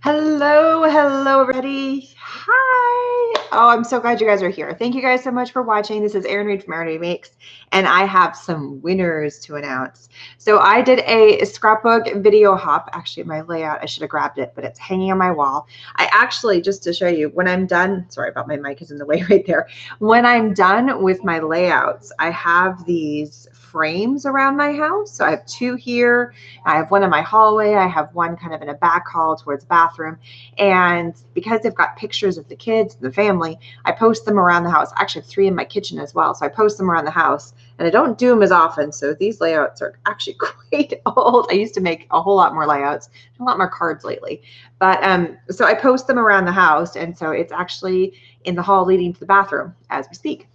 Hello, everybody. Hi. Oh, I'm so glad you guys are here. Thank you guys so much for watching. This is ERIN REED from ERIN REED Makes, and I have some winners to announce. So I did a scrapbook video hop. Actually, my layout, I should have grabbed it, but it's hanging on my wall. I actually, just to show you, when I'm done, sorry about my mic is in the way right there. When I'm done with my layouts, I have these frames around my house. So I have two here. I have one in my hallway. I have one kind of in a back hall towards the bathroom. And because they've got pictures of the kids and the family, I post them around the house. I actually have three in my kitchen as well. So I post them around the house, and I don't do them as often. So these layouts are actually quite old. I used to make a whole lot more layouts, a lot more cards lately. But so I post them around the house. And so it's actually in the hall leading to the bathroom as we speak.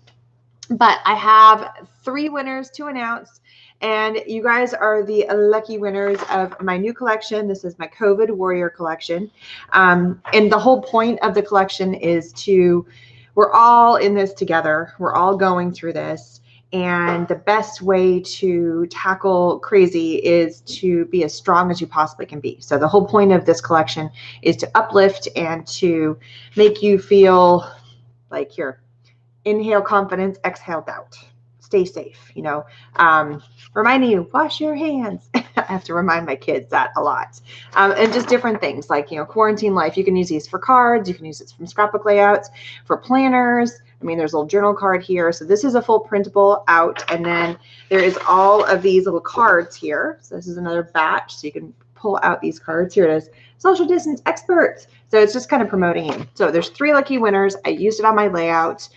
But I have three winners to announce, and you guys are the lucky winners of my new collection. This is my COVID Warrior collection. And the whole point of the collection is we're all in this together. We're all going through this. And the best way to tackle crazy is to be as strong as you possibly can be. So the whole point of this collection is to uplift and to make you feel like you're inhale confidence, exhale doubt. Stay safe, reminding you, wash your hands. I have to remind my kids that a lot. And just different things like, quarantine life. You can use these for cards. You can use it from scrapbook layouts, for planners. I mean, there's a little journal card here. So this is a full printable out. And then there is all of these little cards here. So this is another batch. So you can pull out these cards. Here it is. Social distance experts. So it's just kind of promoting you. So there's three lucky winners. I used it on my layout.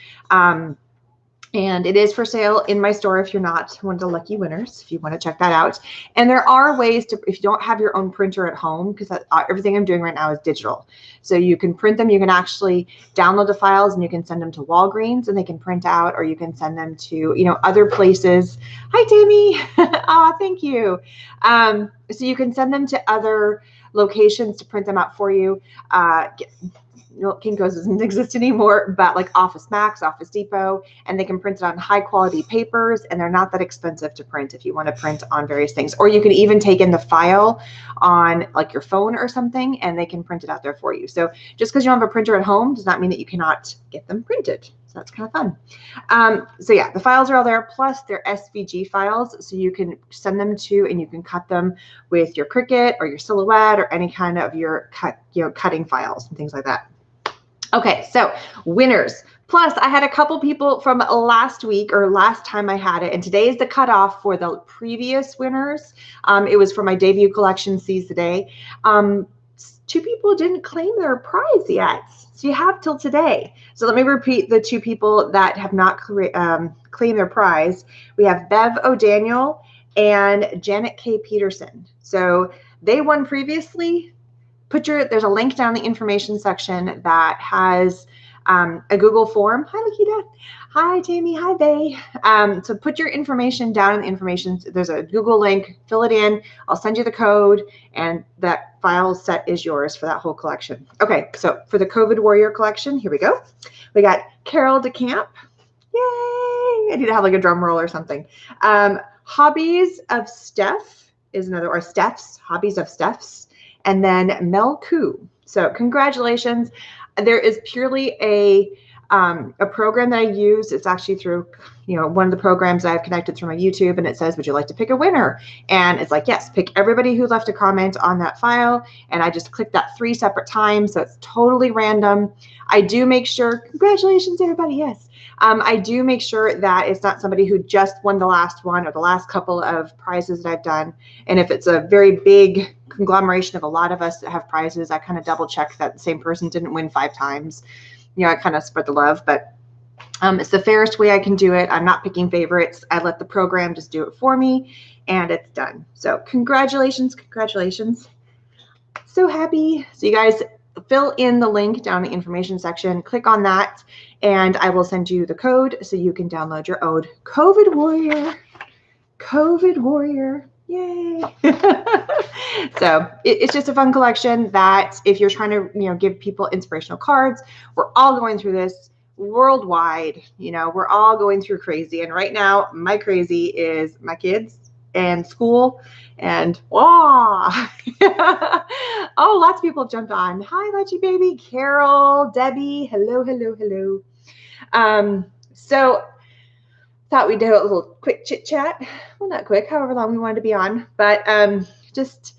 And it is for sale in my store if you're not one of the lucky winners, if you want to check that out. And there are ways to, if you don't have your own printer at home, because everything I'm doing right now is digital. So you can print them. You can actually download the files and you can send them to Walgreens and they can print out, or you can send them to, other places. Hi, Tammy. Oh, thank you. So you can send them to other locations to print them out for you. Kinko's doesn't exist anymore, but like Office Max, Office Depot, and they can print it on high quality papers, and they're not that expensive to print if you want to print on various things. Or you can even take in the file on like your phone or something, and they can print it out there for you. So just because you don't have a printer at home does not mean that you cannot get them printed. So that's kind of fun. So yeah, the files are all there, plus they're SVG files, so you can send them to, and you can cut them with your Cricut or your Silhouette or any kind of your cutting files and things like that. Okay, so winners. Plus, I had a couple people from last week or last time I had it, and today is the cutoff for the previous winners. It was for my debut collection, Seize the Day. Two people didn't claim their prize yet, so you have till today. So let me repeat the two people that have not claimed their prize. We have Bev O'Daniel and Janet K. Peterson. So they won previously. There's a link down in the information section that has a Google form. Hi, Lakita. Hi, Tammy. Hi, Bay. So put your information down in the information. There's a Google link. Fill it in. I'll send you the code, and that file set is yours for that whole collection. Okay, so for the COVID Warrior collection, here we go. We got Carol DeCamp. Yay! I need to have like a drum roll or something. Hobbies of Steph is another, or Steph's, Hobbies of Steph's. And then Mel Koo. So congratulations. There is purely a program that I use. It's actually through, one of the programs I've connected through my YouTube, and it says, would you like to pick a winner? And it's like, yes, pick everybody who left a comment on that file. And I just click that 3 separate times. So it's totally random. I do make sure, congratulations, everybody. Yes. I do make sure that it's not somebody who just won the last one or the last couple of prizes that I've done. And if it's a very big conglomeration of a lot of us that have prizes, I kind of double check that the same person didn't win 5 times. I kind of spread the love, but it's the fairest way I can do it. I'm not picking favorites. I let the program just do it for me, and it's done. So congratulations, congratulations. So happy. So you guys fill in the link down in the information section, click on that, and I will send you the code so you can download your own COVID Warrior. COVID Warrior. Yay. So it's just a fun collection that if you're trying to, give people inspirational cards, we're all going through this worldwide. We're all going through crazy. And right now, my crazy is my kids and school. And oh, oh, lots of people have jumped on. Hi, Leggy Baby, Carol, Debbie. Hello, hello, hello. So thought we'd do a little quick chit chat. Well, not quick, however long we wanted to be on, but just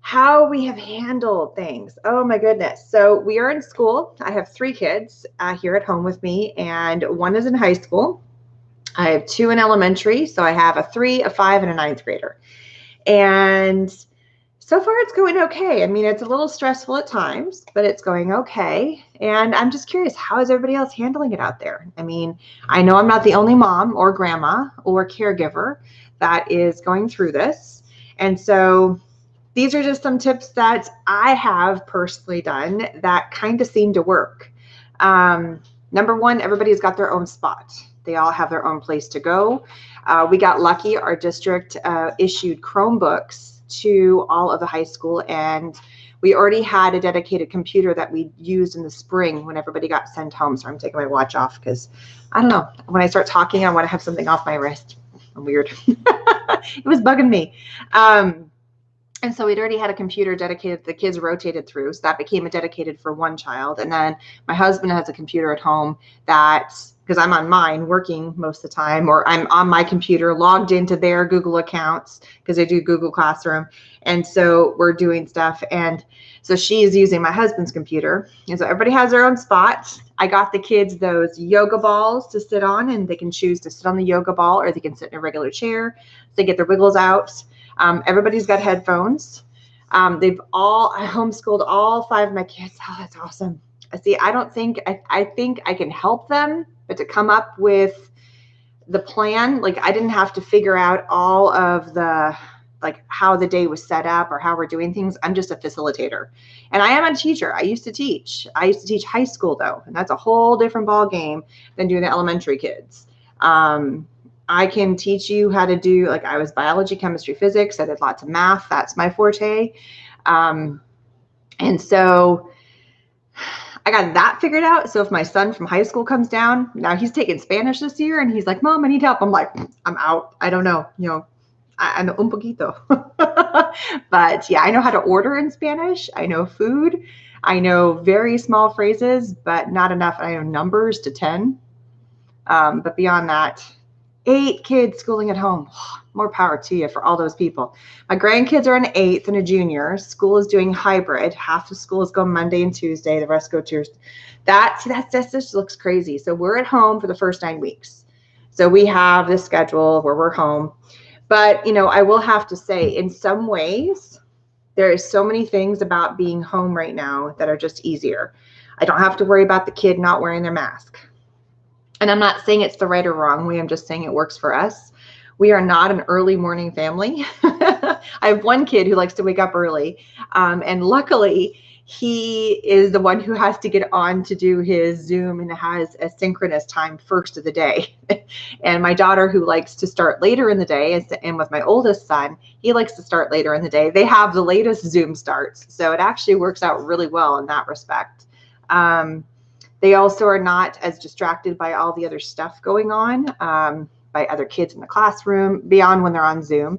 how we have handled things. Oh my goodness. So we are in school. I have 3 kids here at home with me, and 1 is in high school. I have 2 in elementary. So I have a 3, a 5, and a 9th grader. And so far it's going okay. I mean, it's a little stressful at times, but it's going okay. And I'm just curious, how is everybody else handling it out there? I mean, I know I'm not the only mom or grandma or caregiver that is going through this. And so these are just some tips that I have personally done that kind of seem to work. Number 1, everybody's got their own spot. They all have their own place to go. We got lucky. Our district issued Chromebooks to all of the high school, and we already had a dedicated computer that we used in the spring when everybody got sent home. So I'm taking my watch off because I don't know, when I start talking, I want to have something off my wrist. I'm weird. It was bugging me. And so we'd already had a computer dedicated, the kids rotated through. So that became a dedicated for 1 child. And then my husband has a computer at home that, because I'm on mine working most of the time, or I'm on my computer logged into their Google accounts because they do Google Classroom. And so we're doing stuff. And so she is using my husband's computer. And so everybody has their own spot. I got the kids those yoga balls to sit on, and they can choose to sit on the yoga ball or they can sit in a regular chair. So they get their wiggles out. Everybody's got headphones. They've all, I homeschooled all 5 of my kids. Oh, that's awesome. See, I think I can help them, but to come up with the plan, like I didn't have to figure out all of the, like how the day was set up or how we're doing things. I'm just a facilitator, and I am a teacher. I used to teach high school though. And that's a whole different ball game than doing the elementary kids. I can teach you how to do, like I was biology, chemistry, physics. I did lots of math. That's my forte. And so I got that figured out. So if my son from high school comes down, now he's taking Spanish this year and he's like, Mom, I need help. I'm like, I'm out. I don't know. You know, I know un poquito. But yeah, I know how to order in Spanish. I know food. I know very small phrases, but not enough. I know numbers to 10. But beyond that, 8 kids schooling at home. More power to you for all those people. My grandkids are an 8th and a junior. School is doing hybrid. Half the schools go Monday and Tuesday. The rest go Tuesday. That just looks crazy. So we're at home for the first 9 weeks. So we have this schedule where we're home. But, you know, I will have to say, in some ways, there is so many things about being home right now that are just easier. I don't have to worry about the kid not wearing their mask. And I'm not saying it's the right or wrong way. I'm just saying it works for us. We are not an early morning family. I have 1 kid who likes to wake up early. And luckily, he is the one who has to get on to do his Zoom and has a synchronous time first of the day. And my daughter, who likes to start later in the day, and with my oldest son, he likes to start later in the day. They have the latest Zoom starts. So it actually works out really well in that respect. They also are not as distracted by all the other stuff going on, by other kids in the classroom, beyond when they're on Zoom.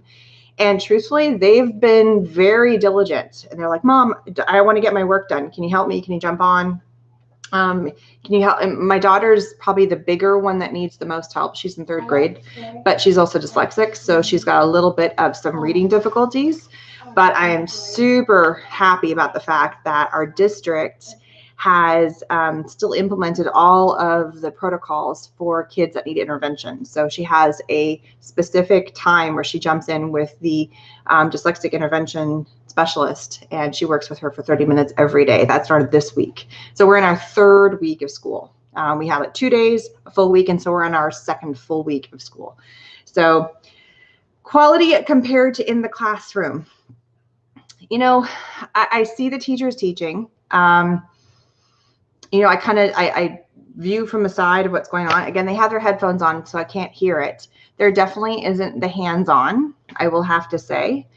And truthfully, they've been very diligent. And they're like, Mom, I want to get my work done. Can you help me? Can you jump on? Can you help? And my daughter's probably the bigger one that needs the most help. She's in 3rd grade, but she's also dyslexic. So she's got a little bit of some reading difficulties. But I am super happy about the fact that our district has still implemented all of the protocols for kids that need intervention. So she has a specific time where she jumps in with the dyslexic intervention specialist, and she works with her for 30 minutes every day. That started this week. So we're in our 3rd week of school. We have 2 days, a full week, and so we're in our 2nd full week of school. So quality compared to in the classroom. You know, I see the teachers teaching. You know, I view from the side of what's going on. Again, they have their headphones on, so I can't hear it. There definitely isn't the hands-on, I will have to say.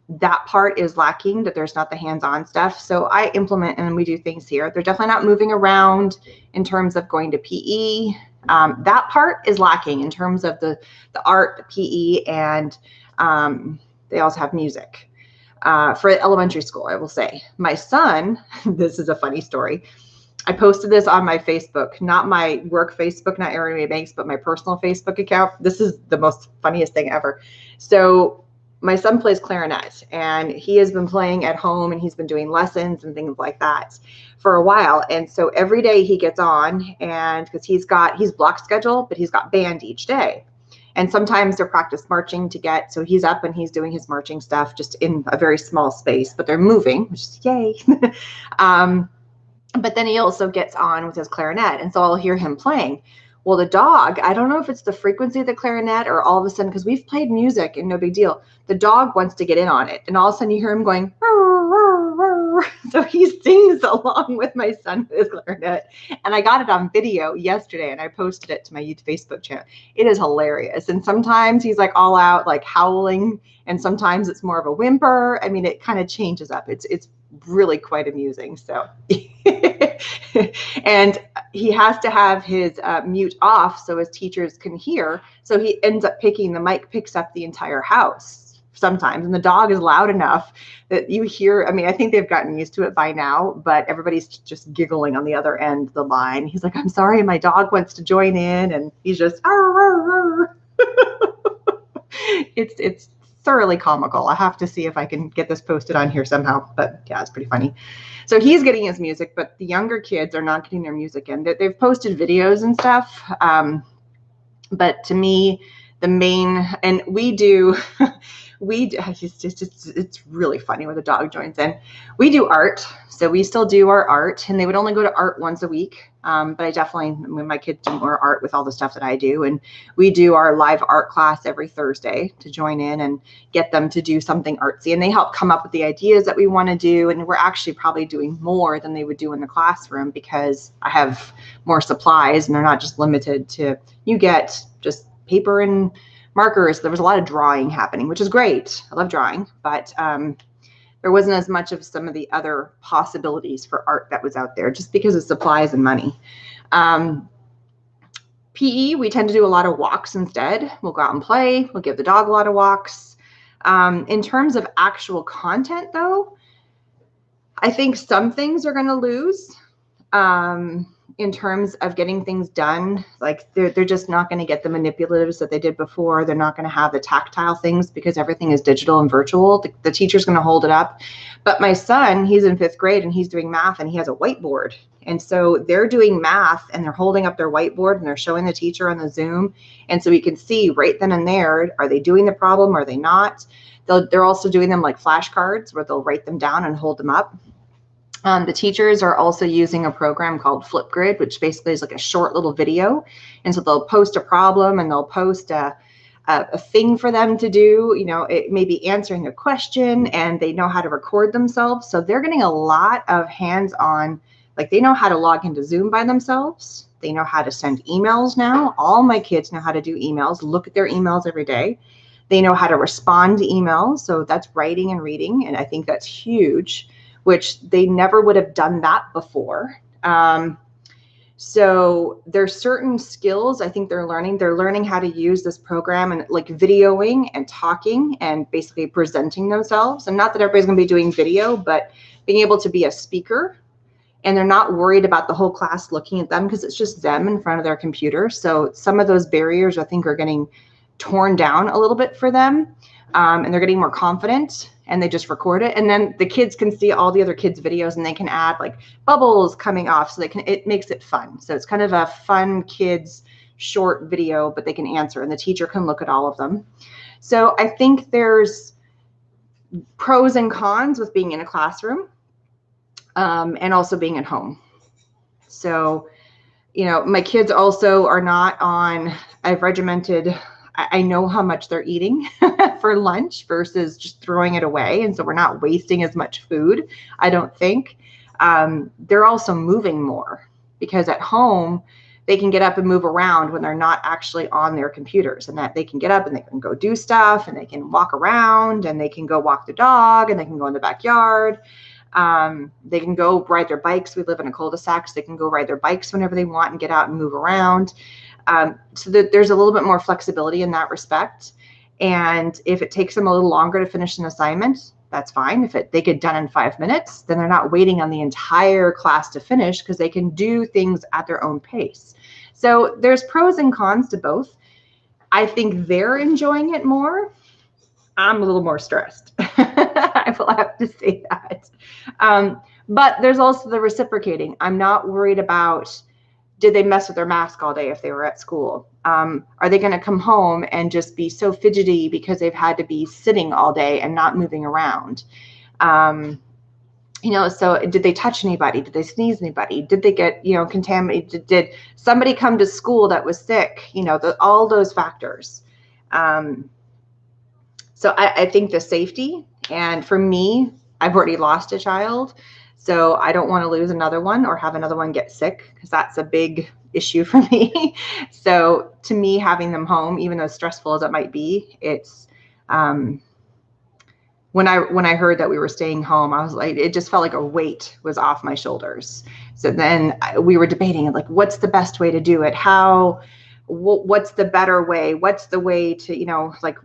that part is lacking, that there's not the hands-on stuff. So I implement and we do things here. They're definitely not moving around in terms of going to PE. That part is lacking in terms of the art, the PE, and they also have music. For elementary school, I will say. My son, this is a funny story. I posted this on my Facebook, not my work Facebook, not ERIN REED Makes, but my personal Facebook account. This is the most funniest thing ever. So my son plays clarinet, and he has been playing at home, and he's been doing lessons and things like that for a while. And so every day he gets on, and because he's block schedule, but he's got band each day. And sometimes they're practice marching to get, so he's up and he's doing his marching stuff just in a very small space, but they're moving, which is yay. But then he also gets on with his clarinet, and so I'll hear him playing. Well, the dog, I don't know if it's the frequency of the clarinet or all of a sudden, because we've played music and no big deal, the dog wants to get in on it. And all of a sudden you hear him going, rrr, rrr, rrr. So he sings along with my son with his clarinet. And I got it on video yesterday and I posted it to my youth Facebook channel. It is hilarious. And sometimes he's like all out, like howling. And sometimes it's more of a whimper. I mean, it kind of changes up. It's really quite amusing. So, and he has to have his mute off so his teachers can hear. So he ends up the mic picks up the entire house sometimes. And the dog is loud enough that you hear, I mean, I think they've gotten used to it by now, but everybody's just giggling on the other end of the line. He's like, I'm sorry, my dog wants to join in. And he's just, it's thoroughly comical. I have to see if I can get this posted on here somehow, but yeah, it's pretty funny. So he's getting his music, but the younger kids are not getting their music in. They've posted videos and stuff. But to me, the main, and it's really funny when the dog joins in. We do art. So we still do our art, and they would only go to art once a week. But I definitely, when my kids do more art with all the stuff that I do, and we do our live art class every Thursday to join in and get them to do something artsy. And they help come up with the ideas that we want to do. And we're actually probably doing more than they would do in the classroom because I have more supplies and they're not just limited to, you get just paper and markers. There was a lot of drawing happening, which is great. I love drawing, but there wasn't as much of some of the other possibilities for art that was out there just because of supplies and money. PE, we tend to do a lot of walks instead. We'll go out and play. We'll give the dog a lot of walks. In terms of actual content, though, I think some things are going to lose. In terms of getting things done, like they're just not going to get the manipulatives that they did before. They're not going to have the tactile things because everything is digital and virtual. The teacher's going to hold it up. But my son, he's in 5th grade and he's doing math and he has a whiteboard. And so they're doing math and they're holding up their whiteboard and they're showing the teacher on the Zoom. And so we can see right then and there, are they doing the problem? Are they not? They're also doing them like flashcards where they'll write them down and hold them up. The teachers are also using a program called Flipgrid, which basically is like a short little video. And so they'll post a problem and they'll post a thing for them to do. You know, it may be answering a question and they know how to record themselves. So they're getting a lot of hands-on, like they know how to log into Zoom by themselves. They know how to send emails now. All my kids know how to do emails, look at their emails every day. They know how to respond to emails. So that's writing and reading. And I think that's huge, which they never would have done that before. So there's certain skills I think they're learning. They're learning how to use this program and like videoing and talking and basically presenting themselves. And not that everybody's gonna be doing video, but being able to be a speaker. And they're not worried about the whole class looking at them because it's just them in front of their computer. So some of those barriers I think are getting torn down a little bit for them. And they're getting more confident and they just record it. And then the kids can see all the other kids' videos and they can add like bubbles coming off so it makes it fun. So it's kind of a fun kids short video, but they can answer and the teacher can look at all of them. So I think there's pros and cons with being in a classroom and also being at home. So, you know, my kids also are not on, I've regimented, I know how much they're eating for lunch versus just throwing it away. And so we're not wasting as much food, I don't think. They're also moving more because at home, they can get up and move around when they're not actually on their computers, and that they can get up and they can go do stuff, and they can walk around, and they can go walk the dog, and they can go in the backyard. They can go ride their bikes. We live in a cul-de-sac, so they can go ride their bikes whenever they want and get out and move around. So that there's a little bit more flexibility in that respect. And if it takes them a little longer to finish an assignment, that's fine. If they get done in 5 minutes, then they're not waiting on the entire class to finish, because they can do things at their own pace. So there's pros and cons to both. I think they're enjoying it more. I'm a little more stressed. I will have to say that. But there's also the reciprocating. I'm not worried about, did they mess with their mask all day if they were at school? Are they going to come home and just be so fidgety because they've had to be sitting all day and not moving around? So did they touch anybody? Did they sneeze anybody? Did they get, contaminated? Did somebody come to school that was sick? All those factors. So I think the safety, and for me, I've already lost a child, so I don't want to lose another one or have another one get sick, because that's a big issue for me. So to me, having them home, even though stressful as it might be, it's when I heard that we were staying home, I was like, it just felt like a weight was off my shoulders. So then we were debating, like, what's the best way to do it? What's the better way? What's the way to,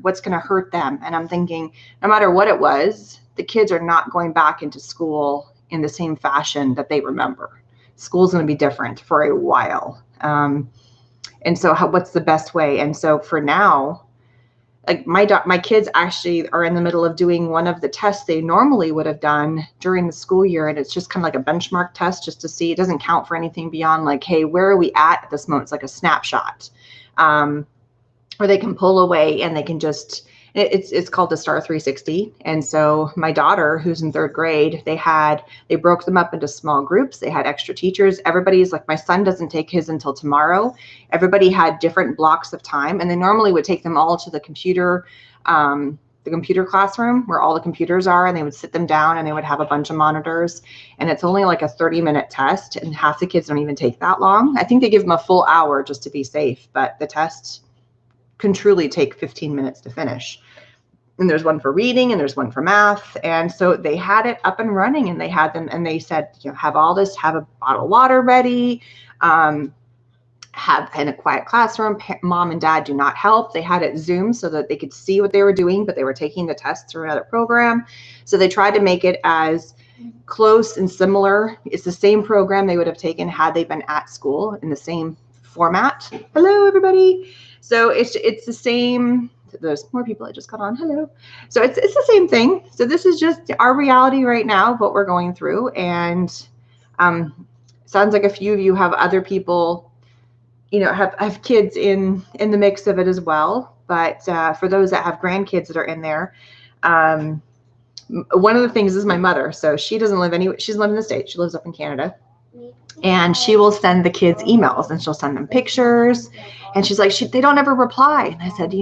what's going to hurt them? And I'm thinking, no matter what it was, the kids are not going back into school in the same fashion that they remember. School's going to be different for a while. And so what's the best way? And so for now, like my kids actually are in the middle of doing one of the tests they normally would have done during the school year. And it's just kind of like a benchmark test, just to see. It doesn't count for anything beyond like, hey, where are we at this moment? It's like a snapshot. Or they can pull away and they can just, it's called the Star 360. And so my daughter, who's in 3rd grade, they broke them up into small groups. They had extra teachers. Everybody's like, my son doesn't take his until tomorrow. Everybody had different blocks of time, and they normally would take them all to the computer classroom where all the computers are, and they would sit them down and they would have a bunch of monitors. And it's only like a 30-minute test, and half the kids don't even take that long. I think they give them a full hour just to be safe, but the test can truly take 15 minutes to finish. And there's one for reading and there's one for math. And so they had it up and running, and they had them, and they said, have all this, have a bottle of water ready, have in a quiet classroom. Mom and dad do not help. They had it Zoom so that they could see what they were doing, but they were taking the tests through another program. So they tried to make it as close and similar. It's the same program they would have taken had they been at school, in the same format. Hello, everybody. So it's the same. There's more people I just got on. Hello. So it's the same thing. So this is just our reality right now, what we're going through. And sounds like a few of you have other people, have kids in the mix of it as well. But for those that have grandkids that are in there, one of the things is my mother. So she doesn't live she's living in the States. She lives up in Canada. And she will send the kids emails, and she'll send them pictures. And she's like, they don't ever reply. And I said,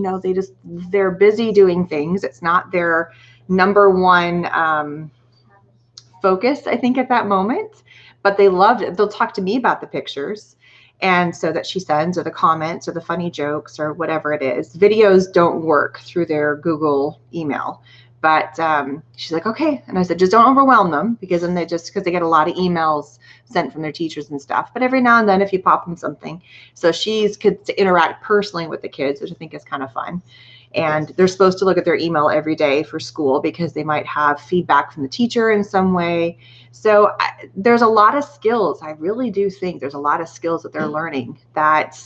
they're busy doing things. It's not their number one focus, I think, at that moment. But they loved it. They'll talk to me about the pictures. And so that she sends, or the comments, or the funny jokes, or whatever it is. Videos don't work through their Google email. But she's like, okay. And I said, just don't overwhelm them, because then because they get a lot of emails sent from their teachers and stuff. But every now and then, if you pop them something. So she gets to interact personally with the kids, which I think is kind of fun. And they're supposed to look at their email every day for school, because they might have feedback from the teacher in some way. So there's a lot of skills. I really do think there's a lot of skills that they're learning that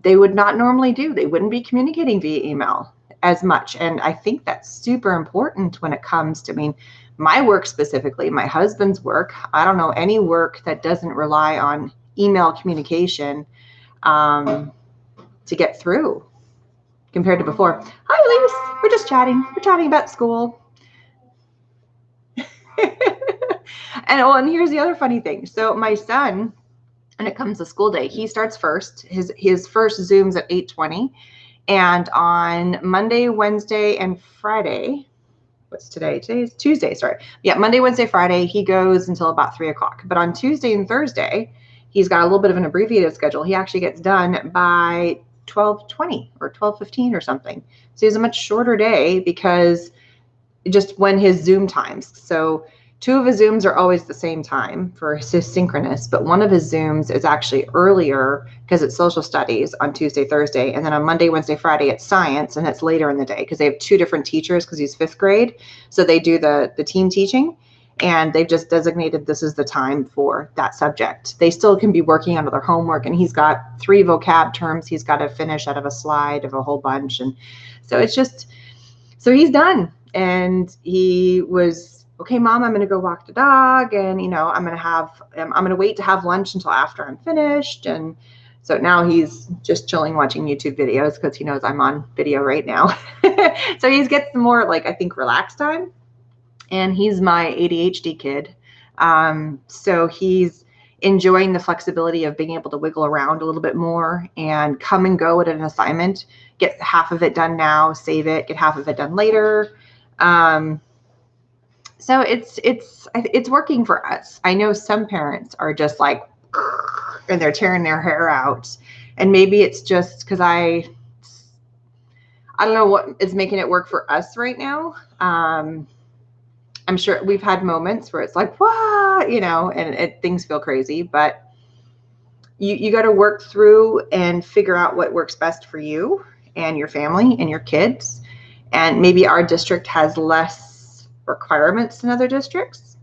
they would not normally do. They wouldn't be communicating via email as much. And I think that's super important when it comes to, my work specifically, my husband's work. I don't know any work that doesn't rely on email communication to get through compared to before. Hi, Elise. We're just chatting. We're chatting about school. And here's the other funny thing. So my son, when it comes to school day, he starts first. His first Zoom's at 8:20. And on Monday, Wednesday, and Friday, what's today? Today's Tuesday, sorry. Yeah, Monday, Wednesday, Friday, he goes until about 3 o'clock. But on Tuesday and Thursday, he's got a little bit of an abbreviated schedule. He actually gets done by 12:20 or 12:15 or something. So he has a much shorter day because just when his Zoom times. So 2 of his Zooms are always the same time for his synchronous, but one of his Zooms is actually earlier because it's social studies on Tuesday, Thursday, and then on Monday, Wednesday, Friday, it's science, and it's later in the day because they have 2 different teachers because he's 5th grade. So they do the team teaching, and they've just designated this is the time for that subject. They still can be working on other homework, and he's got 3 vocab terms he's got to finish out of a slide of a whole bunch. And so it's just, so he's done. And he was, okay, Mom, I'm going to go walk the dog. And, you know, I'm going to wait to have lunch until after I'm finished. And so now he's just chilling, watching YouTube videos because he knows I'm on video right now. So he gets more, like, I think, relaxed time. And he's my ADHD kid. So he's enjoying the flexibility of being able to wiggle around a little bit more and come and go at an assignment, get half of it done now, save it, get half of it done later. So it's working for us. I know some parents are just like, and they're tearing their hair out. And maybe it's just because I don't know what is making it work for us right now. I'm sure we've had moments where it's like, what, you know, and things feel crazy, but you got to work through and figure out what works best for you and your family and your kids. And maybe our district has less requirements than other districts.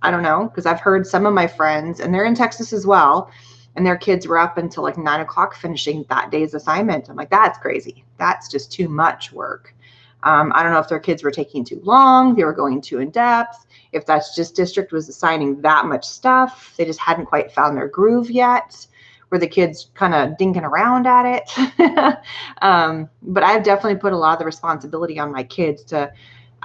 I don't know, because I've heard some of my friends, and they're in Texas as well, and their kids were up until like 9 o'clock finishing that day's assignment. I'm like, that's crazy. That's just too much work. I don't know if their kids were taking too long, they were going too in depth, if that's just district was assigning that much stuff, they just hadn't quite found their groove yet. Where the kids kind of dinking around at it. But I've definitely put a lot of the responsibility on my kids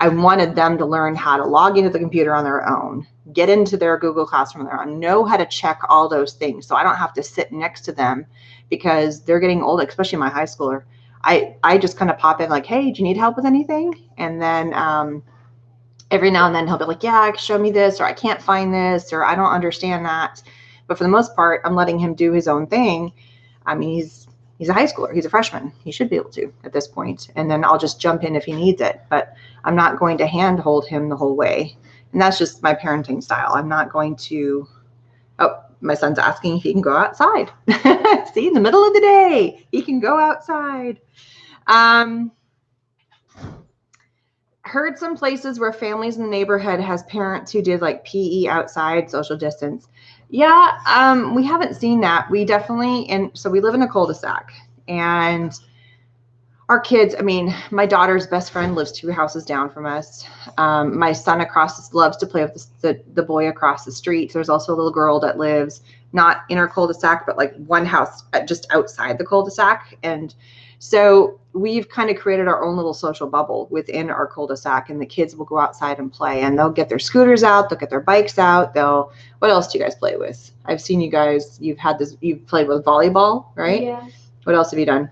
I wanted them to learn how to log into the computer on their own, get into their Google Classroom on their own, know how to check all those things. So I don't have to sit next to them because they're getting old, especially my high schooler. I just kind of pop in like, hey, do you need help with anything? And then every now and then he'll be like, yeah, show me this, or I can't find this, or I don't understand that. But for the most part, I'm letting him do his own thing. I mean, he's a high schooler. He's a freshman. He should be able to at this point. And then I'll just jump in if he needs it. But I'm not going to handhold him the whole way. And that's just my parenting style. I'm not going to, oh, my son's asking if he can go outside. See, in the middle of the day, he can go outside. Heard some places where families in the neighborhood has parents who did like PE outside, social distance. Yeah, we haven't seen that. We definitely, and so we live in a cul-de-sac, and our kids, I mean, my daughter's best friend lives 2 houses down from us. My son loves to play with the boy across the street. There's also a little girl that lives not in our cul-de-sac, but like one house just outside the cul-de-sac. And so we've kind of created our own little social bubble within our cul-de-sac, and the kids will go outside and play, and they'll get their scooters out, they'll get their bikes out. What else do you guys play with? I've seen you guys, you've played with volleyball, right? Yeah. What else have you done?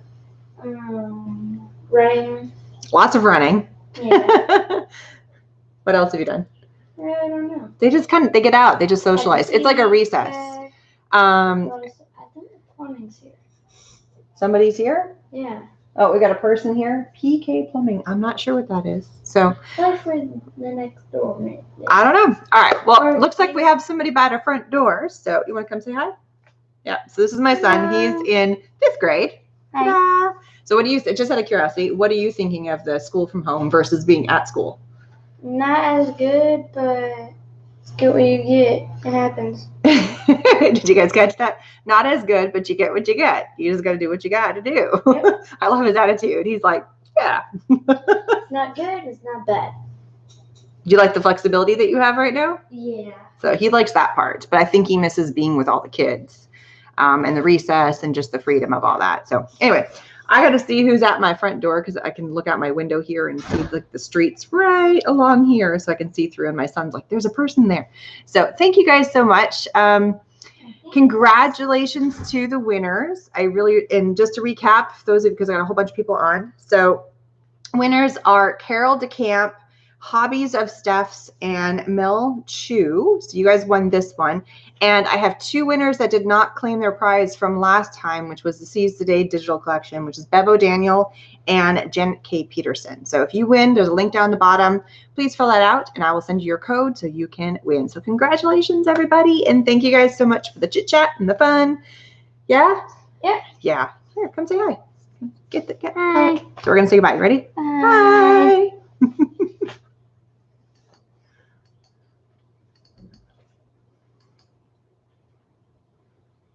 Running. Lots of running. Yeah. What else have you done? I don't know. They just they get out, they just socialize. It's like a recess. I think the plumbing's here. Somebody's here? Yeah. Oh, we got a person here. PK Plumbing. I'm not sure what that is. So Hopefully the next door. Maybe. I don't know. All right. Well, it looks like we have somebody by the front door. So you want to come say hi? Yeah. So this is my son. Hello. He's in 5th grade. Hi. Ta-da. So just out of curiosity, what are you thinking of the school from home versus being at school? Not as good, but get what you get. It happens. Did you guys catch that? Not as good, but you get what you get. You just got to do what you got to do. Yep. I love his attitude. He's like, yeah. It's not good. It's not bad. Do you like the flexibility that you have right now? Yeah. So he likes that part, but I think he misses being with all the kids and the recess and just the freedom of all that. So anyway, I got to see who's at my front door because I can look out my window here and see like the streets right along here, so I can see through. And my son's like, there's a person there. So thank you guys so much. Congratulations to the winners. And just to recap, those of you, because I got a whole bunch of people on. So winners are Carol DeCamp, Hobbies of Steph's and Mel Chu. So you guys won this one. And I have 2 winners that did not claim their prize from last time, which was the Seize the Day digital collection, which is Bevo Daniel and Janet K. Peterson. So if you win, there's a link down the bottom. Please fill that out and I will send you your code so you can win. So congratulations, everybody. And thank you guys so much for the chit chat and the fun. Yeah? Yeah. Yeah. Here, come say hi. Hi. Hi. So we're going to say goodbye. Ready? Bye. Bye.